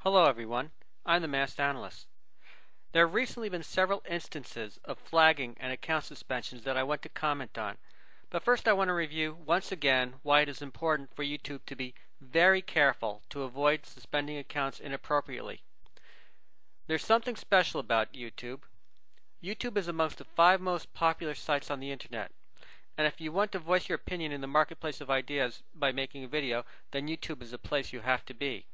Hello everyone, I'm the Masked Analyst. There have recently been several instances of flagging and account suspensions that I want to comment on. But first I want to review once again why it is important for YouTube to be very careful to avoid suspending accounts inappropriately. There's something special about YouTube. YouTube is amongst the 5 most popular sites on the internet. And if you want to voice your opinion in the marketplace of ideas by making a video, then YouTube is a place you have to be.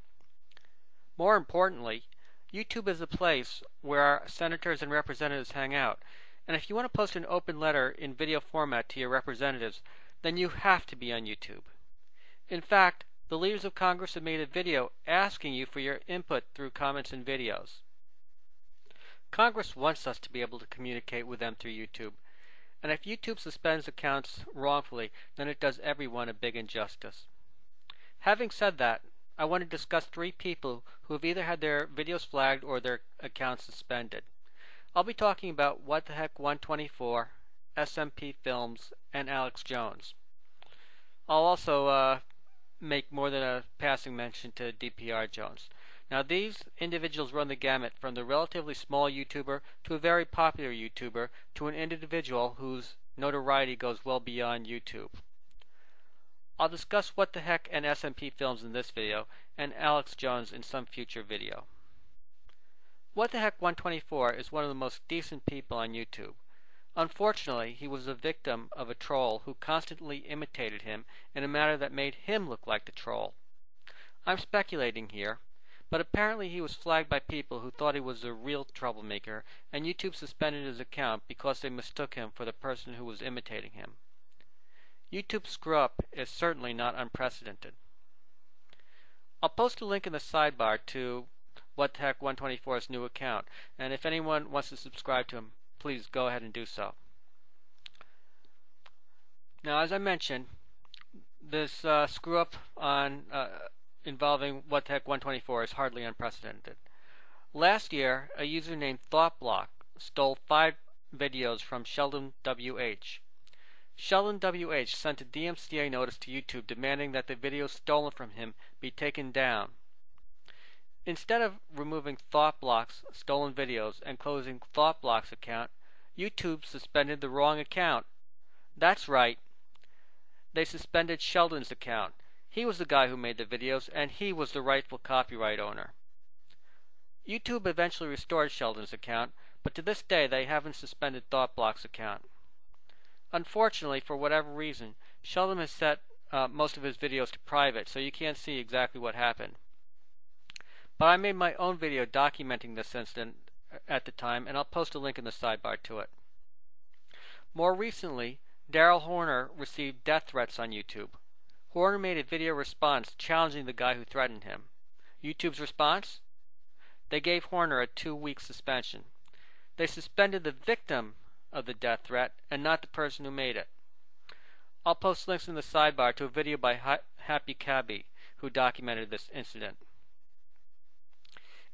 More importantly, YouTube is a place where our senators and representatives hang out. And if you want to post an open letter in video format to your representatives, then you have to be on YouTube. In fact, the leaders of Congress have made a video asking you for your input through comments and videos. Congress wants us to be able to communicate with them through YouTube. And if YouTube suspends accounts wrongfully, then it does everyone a big injustice. Having said that, I want to discuss 3 people who have either had their videos flagged or their accounts suspended. I'll be talking about What the Heck 124, SMP Films, and Alex Jones. I'll also make more than a passing mention to DPR Jones. Now these individuals run the gamut from the relatively small YouTuber to a very popular YouTuber to an individual whose notoriety goes well beyond YouTube. I'll discuss What the Heck and SMP Films in this video, and Alex Jones in some future video. What the Heck 124 is one of the most decent people on YouTube. Unfortunately, he was a victim of a troll who constantly imitated him in a manner that made him look like the troll. I'm speculating here, but apparently he was flagged by people who thought he was a real troublemaker, and YouTube suspended his account because they mistook him for the person who was imitating him. YouTube's screw-up is certainly not unprecedented. I'll post a link in the sidebar to What the Heck 124's new account, and if anyone wants to subscribe to him, please go ahead and do so. Now, as I mentioned, this screw-up on involving What the Heck 124 is hardly unprecedented. Last year, a user named Thoughtblock stole 5 videos from Sheldonwh. Sheldonwh sent a DMCA notice to YouTube demanding that the videos stolen from him be taken down. Instead of removing Thoughtblock's stolen videos and closing Thoughtblock's account, YouTube suspended the wrong account. That's right. They suspended Sheldon's account. He was the guy who made the videos, and he was the rightful copyright owner. YouTube eventually restored Sheldon's account, but to this day they haven't suspended Thoughtblock's account. Unfortunately, for whatever reason, Sheldon has set most of his videos to private, so you can't see exactly what happened. But I made my own video documenting this incident at the time, and I'll post a link in the sidebar to it. More recently, Daryl Horner received death threats on YouTube. Horner made a video response challenging the guy who threatened him. YouTube's response? They gave Horner a 2-week suspension. They suspended the victim of the death threat and not the person who made it. I'll post links in the sidebar to a video by HappyCabbies who documented this incident.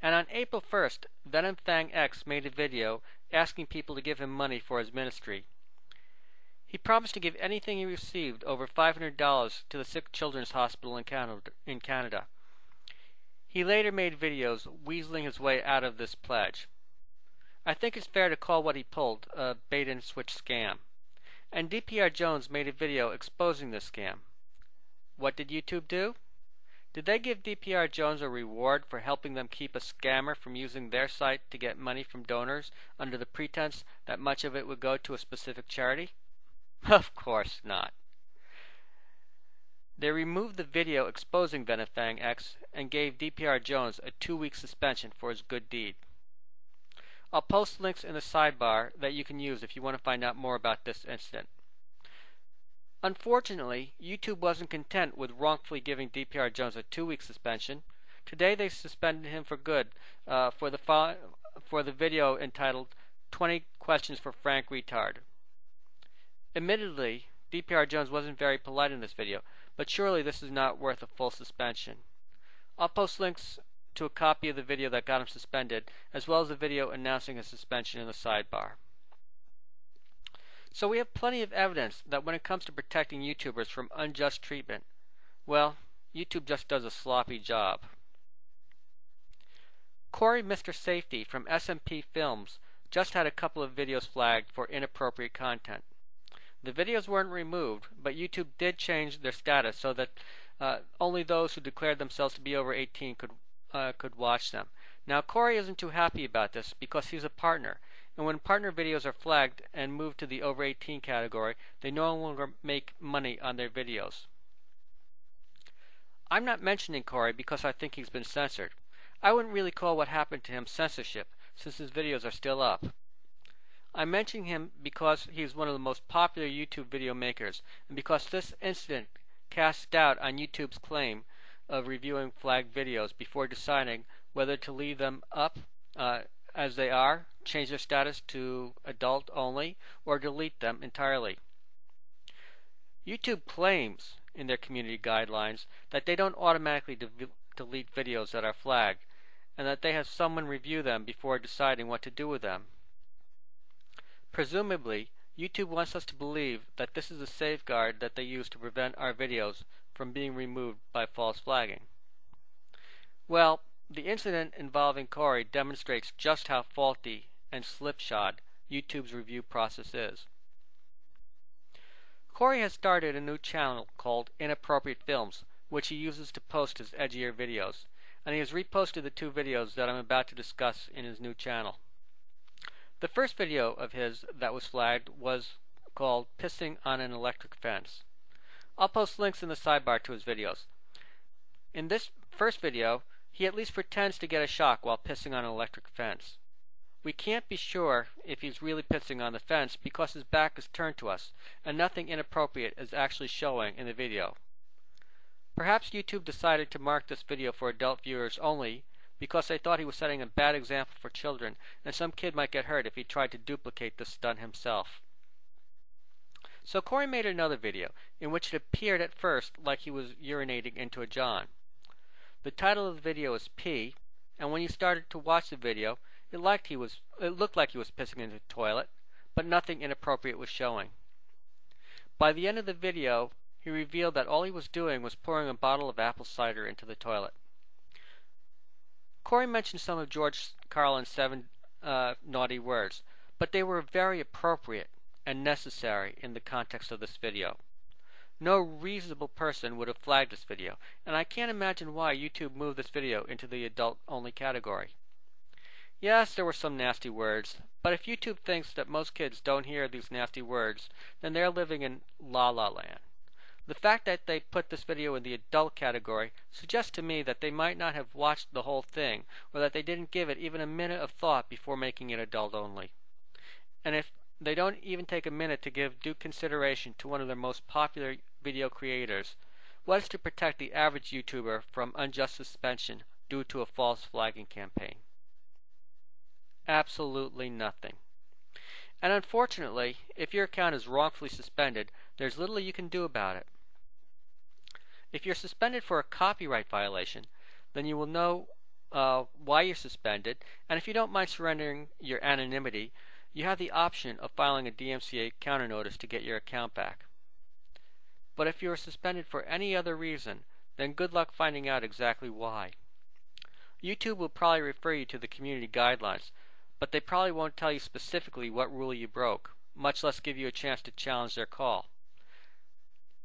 And on April 1st, VenomFangX made a video asking people to give him money for his ministry. He promised to give anything he received over $500 to the Sick Children's Hospital in Canada. He later made videos weaseling his way out of this pledge. I think it's fair to call what he pulled a bait-and-switch scam. And DPR Jones made a video exposing this scam. What did YouTube do? Did they give DPR Jones a reward for helping them keep a scammer from using their site to get money from donors under the pretense that much of it would go to a specific charity? Of course not. They removed the video exposing VenomFangX and gave DPR Jones a 2-week suspension for his good deed. I'll post links in the sidebar that you can use if you want to find out more about this incident. Unfortunately, YouTube wasn't content with wrongfully giving DPR Jones a 2-week suspension. Today they suspended him for good for the video entitled 20 Questions for Frank Retard. Admittedly, DPR Jones wasn't very polite in this video, but surely this is not worth a full suspension. I'll post links to a copy of the video that got him suspended, as well as a video announcing his suspension in the sidebar. So we have plenty of evidence that when it comes to protecting YouTubers from unjust treatment, well, YouTube just does a sloppy job. Corey Mr. Safety from SMP Films just had a couple of videos flagged for inappropriate content. The videos weren't removed, but YouTube did change their status so that only those who declared themselves to be over 18 could watch them. Now, Corey isn't too happy about this because he's a partner, and when partner videos are flagged and moved to the over 18 category, they no longer make money on their videos. I'm not mentioning Corey because I think he's been censored. I wouldn't really call what happened to him censorship, since his videos are still up. I'm mentioning him because he's one of the most popular YouTube video makers, and because this incident casts doubt on YouTube's claim of reviewing flagged videos before deciding whether to leave them up as they are, change their status to adult only, or delete them entirely. YouTube claims in their community guidelines that they don't automatically delete videos that are flagged, and that they have someone review them before deciding what to do with them. Presumably, YouTube wants us to believe that this is a safeguard that they use to prevent our videos from being removed by false flagging. Well, the incident involving Corey demonstrates just how faulty and slipshod YouTube's review process is. Corey has started a new channel called Inappropriate Films, which he uses to post his edgier videos, and he has reposted the two videos that I'm about to discuss in his new channel. The first video of his that was flagged was called Pissing on an Electric Fence. I'll post links in the sidebar to his videos. In this first video, he at least pretends to get a shock while pissing on an electric fence. We can't be sure if he's really pissing on the fence because his back is turned to us and nothing inappropriate is actually showing in the video. Perhaps YouTube decided to mark this video for adult viewers only because they thought he was setting a bad example for children and some kid might get hurt if he tried to duplicate this stunt himself. So Corey made another video in which it appeared at first like he was urinating into a john. The title of the video is P, and when you started to watch the video, it looked like he was pissing into the toilet, but nothing inappropriate was showing. By the end of the video, he revealed that all he was doing was pouring a bottle of apple cider into the toilet. Corey mentioned some of George Carlin's 7 naughty words, but they were very appropriate and necessary in the context of this video. No reasonable person would have flagged this video, and I can't imagine why YouTube moved this video into the adult-only category. Yes, there were some nasty words, but if YouTube thinks that most kids don't hear these nasty words, then they're living in la-la land. The fact that they put this video in the adult category suggests to me that they might not have watched the whole thing, or that they didn't give it even a minute of thought before making it adult-only. And if they don't even take a minute to give due consideration to one of their most popular video creators, what is to protect the average YouTuber from unjust suspension due to a false flagging campaign? Absolutely nothing. And unfortunately, if your account is wrongfully suspended, there's little you can do about it. If you're suspended for a copyright violation, then you will know why you're suspended, and if you don't mind surrendering your anonymity, you have the option of filing a DMCA counter notice to get your account back. But if you are suspended for any other reason, then good luck finding out exactly why. YouTube will probably refer you to the community guidelines, but they probably won't tell you specifically what rule you broke, much less give you a chance to challenge their call.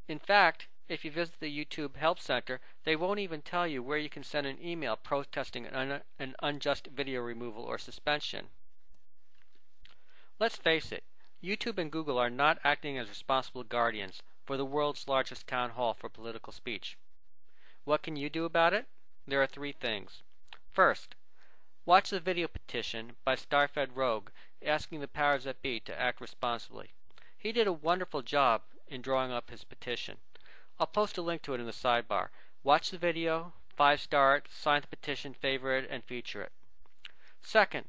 In fact, if you visit the YouTube Help Center, they won't even tell you where you can send an email protesting an unjust video removal or suspension. Let's face it, YouTube and Google are not acting as responsible guardians for the world's largest town hall for political speech. What can you do about it? There are 3 things. First, watch the video petition by StarFed Rogue asking the powers that be to act responsibly. He did a wonderful job in drawing up his petition. I'll post a link to it in the sidebar. Watch the video, 5-star it, sign the petition, favorite it, and feature it. Second,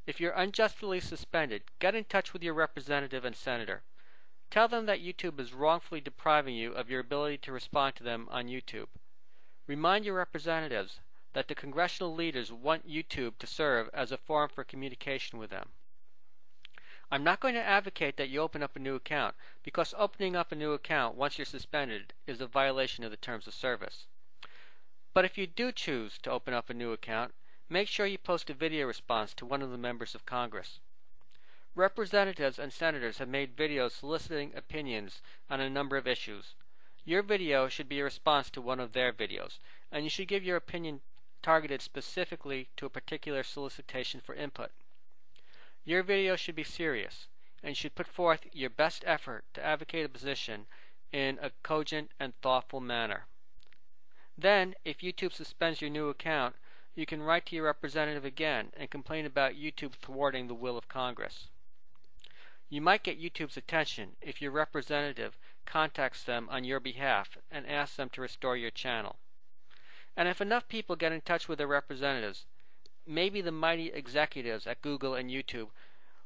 if you're unjustly suspended, get in touch with your representative and senator. Tell them that YouTube is wrongfully depriving you of your ability to respond to them on YouTube. Remind your representatives that the congressional leaders want YouTube to serve as a forum for communication with them. I'm not going to advocate that you open up a new account, because opening up a new account once you're suspended is a violation of the terms of service. But if you do choose to open up a new account, make sure you post a video response to one of the members of Congress. Representatives and senators have made videos soliciting opinions on a number of issues. Your video should be a response to one of their videos, and you should give your opinion targeted specifically to a particular solicitation for input. Your video should be serious, and you should put forth your best effort to advocate a position in a cogent and thoughtful manner. Then, if YouTube suspends your new account, you can write to your representative again and complain about YouTube thwarting the will of Congress. You might get YouTube's attention if your representative contacts them on your behalf and asks them to restore your channel. And if enough people get in touch with their representatives, maybe the mighty executives at Google and YouTube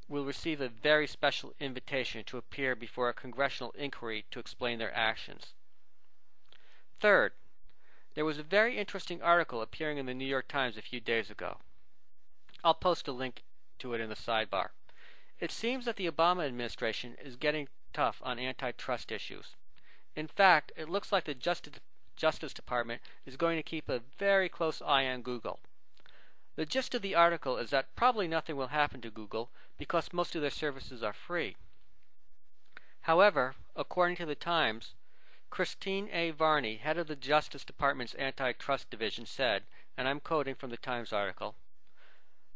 will receive a very special invitation to appear before a congressional inquiry to explain their actions. Third, there was a very interesting article appearing in the New York Times a few days ago. I'll post a link to it in the sidebar. It seems that the Obama administration is getting tough on antitrust issues. In fact, it looks like the Justice Department is going to keep a very close eye on Google. The gist of the article is that probably nothing will happen to Google because most of their services are free. However, according to the Times, Christine A. Varney, head of the Justice Department's Antitrust Division, said, and I'm quoting from the Times article,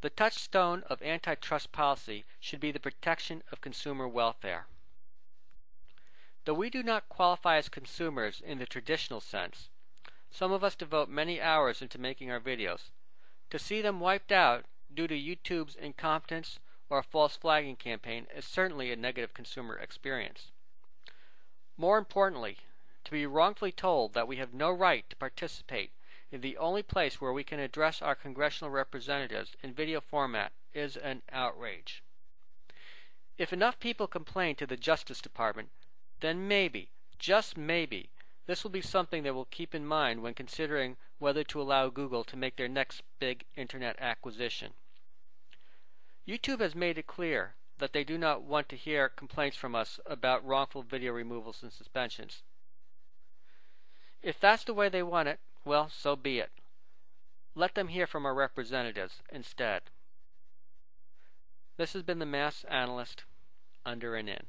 "The touchstone of antitrust policy should be the protection of consumer welfare." Though we do not qualify as consumers in the traditional sense, some of us devote many hours into making our videos. To see them wiped out due to YouTube's incompetence or a false flagging campaign is certainly a negative consumer experience. More importantly, to be wrongfully told that we have no right to participate in the only place where we can address our congressional representatives in video format is an outrage. If enough people complain to the Justice Department, then maybe, just maybe, this will be something they will keep in mind when considering whether to allow Google to make their next big internet acquisition. YouTube has made it clear that they do not want to hear complaints from us about wrongful video removals and suspensions. If that's the way they want it, well, so be it. Let them hear from our representatives instead. This has been the Mass Analyst, under and in.